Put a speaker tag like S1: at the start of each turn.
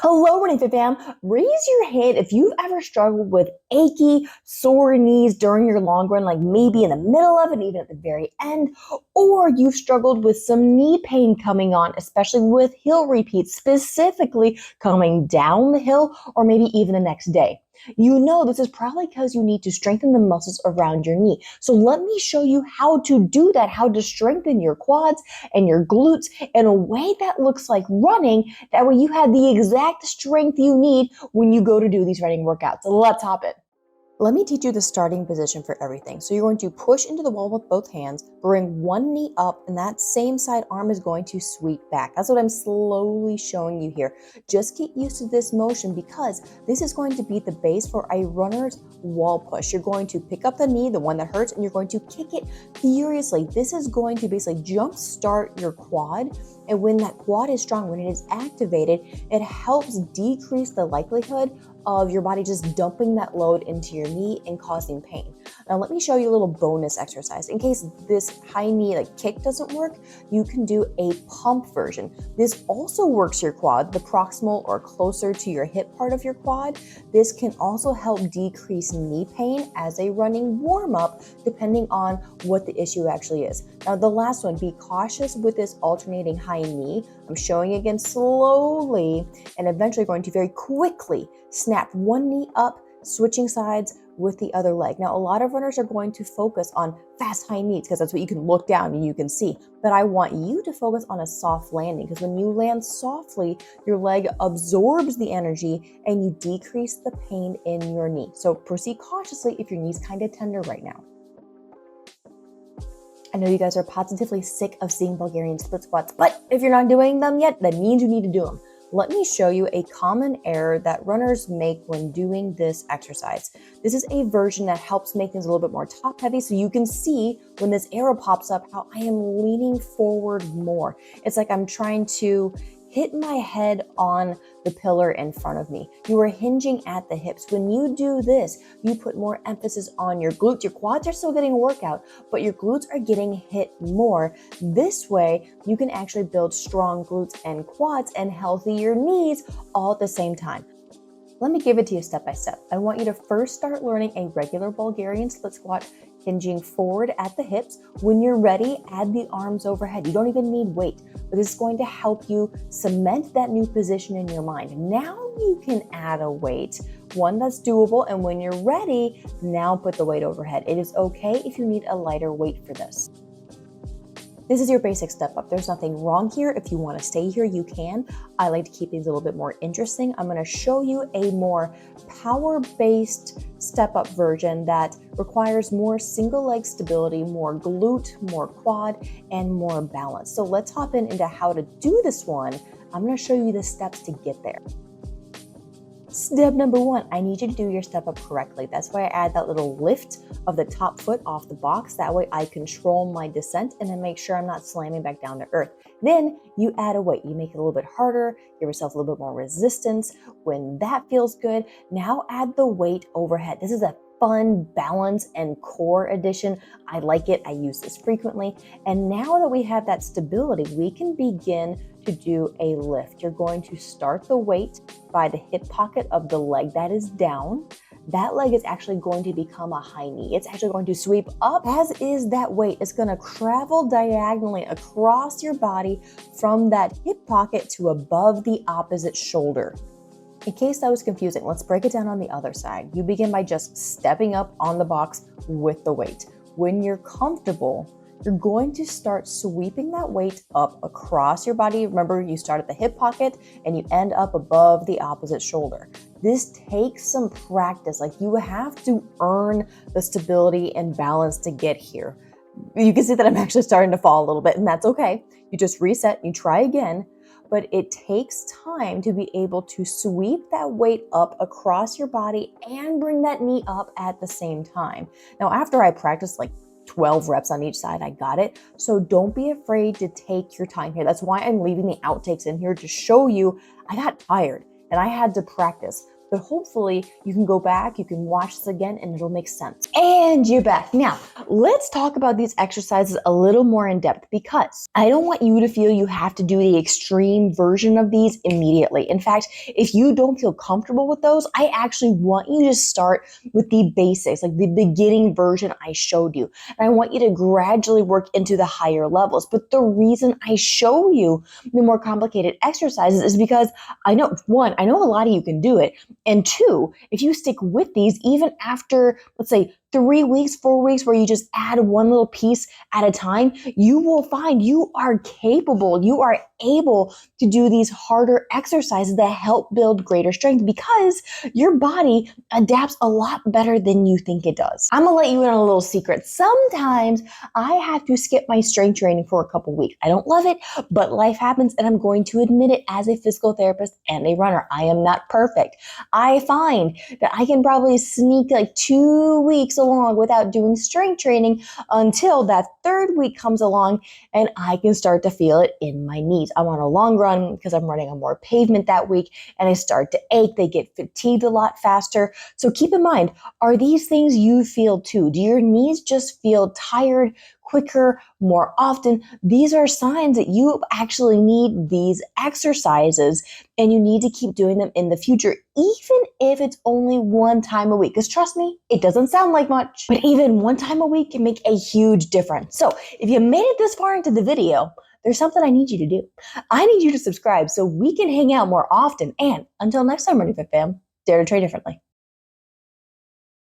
S1: Hello, Running Fit Fam. Raise your hand if you've ever struggled with achy, sore knees during your long run, like maybe in the middle of it, even at the very end, or you've struggled with some knee pain coming on, especially with hill repeats, specifically coming down the hill or maybe even the next day. You know this is probably because you need to strengthen the muscles around your knee. So let me show you how to do that, how to strengthen your quads and your glutes in a way that looks like running. That way you have the exact strength you need when you go to do these running workouts. So let's hop in. Let me teach you the starting position for everything. So you're going to push into the wall with both hands, bring one knee up, and that same side arm is going to sweep back. That's what I'm slowly showing you here. Just get used to this motion because this is going to be the base for a runner's wall push. You're going to pick up the knee, the one that hurts, and you're going to kick it furiously. This is going to basically jump start your quad. And when that quad is strong, when it is activated, it helps decrease the likelihood of your body just dumping that load into your knee and causing pain. Now let me show you a little bonus exercise. In case this high knee kick doesn't work, you can do a pump version. This also works your quad, the proximal or closer to your hip part of your quad. This can also help decrease knee pain as a running warm-up, depending on what the issue actually is. Now the last one, be cautious with this alternating high knee. I'm showing again slowly and eventually going to very quickly snap one knee up, switching sides with the other leg. Now, a lot of runners are going to focus on fast high knees because that's what you can look down and you can see. But I want you to focus on a soft landing because when you land softly, your leg absorbs the energy and you decrease the pain in your knee. So proceed cautiously if your knee's kind of tender right now. I know you guys are positively sick of seeing Bulgarian split squats, but if you're not doing them yet, that means you need to do them. Let me show you a common error that runners make when doing this exercise. This is a version that helps make things a little bit more top heavy so you can see when this arrow pops up how I am leaning forward more. It's like I'm trying to hit my head on the pillar in front of me. You are hinging at the hips. When you do this, you put more emphasis on your glutes. Your quads are still getting a workout, but your glutes are getting hit more. This way, you can actually build strong glutes and quads and healthier knees all at the same time. Let me give it to you step by step. I want you to first start learning a regular Bulgarian split squat, hinging forward at the hips. When you're ready, add the arms overhead. You don't even need weight, but this is going to help you cement that new position in your mind. Now you can add a weight, one that's doable, and when you're ready, now put the weight overhead. It is okay if you need a lighter weight for this. This is your basic step up. There's nothing wrong here. If you want to stay here, you can. I like to keep things a little bit more interesting. I'm going to show you a more power-based step up version that requires more single leg stability, more glute, more quad, and more balance. So let's hop into how to do this one. I'm going to show you the steps to get there. Step number one, I need you to do your step up correctly. That's why I add that little lift of the top foot off the box. That way I control my descent and then make sure I'm not slamming back down to earth. Then you add a weight. You make it a little bit harder, give yourself a little bit more resistance. When that feels good, now add the weight overhead. This is a fun balance and core addition. I like it. I use this frequently. And now that we have that stability, we can begin to do a lift. You're going to start the weight by the hip pocket of the leg that is down. That leg is actually going to become a high knee. It's actually going to sweep up, as is that weight. It's going to travel diagonally across your body from that hip pocket to above the opposite shoulder. In case that was confusing, let's break it down on the other side. You begin by just stepping up on the box with the weight. When you're comfortable, you're going to start sweeping that weight up across your body. Remember, you start at the hip pocket and you end up above the opposite shoulder. This takes some practice. You have to earn the stability and balance to get here. You can see that I'm actually starting to fall a little bit, and that's okay. You just reset, you try again, but it takes time to be able to sweep that weight up across your body and bring that knee up at the same time. Now, after I practiced 12 reps on each side, I got it. So don't be afraid to take your time here. That's why I'm leaving the outtakes in here to show you I got tired and I had to practice. but hopefully you can go back, you can watch this again, and it'll make sense. And you're back. Now, let's talk about these exercises a little more in depth, because I don't want you to feel you have to do the extreme version of these immediately. In fact, if you don't feel comfortable with those, I actually want you to start with the basics, like the beginning version I showed you. And I want you to gradually work into the higher levels. But the reason I show you the more complicated exercises is because I know, one, I know a lot of you can do it. And two, if you stick with these, even after, let's say, 3 weeks, 4 weeks, where you just add one little piece at a time, you will find you are capable, you are able to do these harder exercises that help build greater strength, because your body adapts a lot better than you think it does. I'm gonna let you in on a little secret. Sometimes I have to skip my strength training for a couple weeks. I don't love it, but life happens, and I'm going to admit it as a physical therapist and a runner. I am not perfect. I find that I can probably sneak like 2 weeks along without doing strength training until that third week comes along and I can start to feel it in my knees. I'm on a long run because I'm running on more pavement that week, and I start to ache. They get fatigued a lot faster. So keep in mind, are these things you feel too? Do your knees just feel tired quicker, more often? These are signs that you actually need these exercises, and you need to keep doing them in the future, even if it's only one time a week. Because trust me, it doesn't sound like much, but even one time a week can make a huge difference. So if you made it this far into the video, there's something I need you to do. I need you to subscribe so we can hang out more often. And until next time, Running Fit Fam, dare to train differently.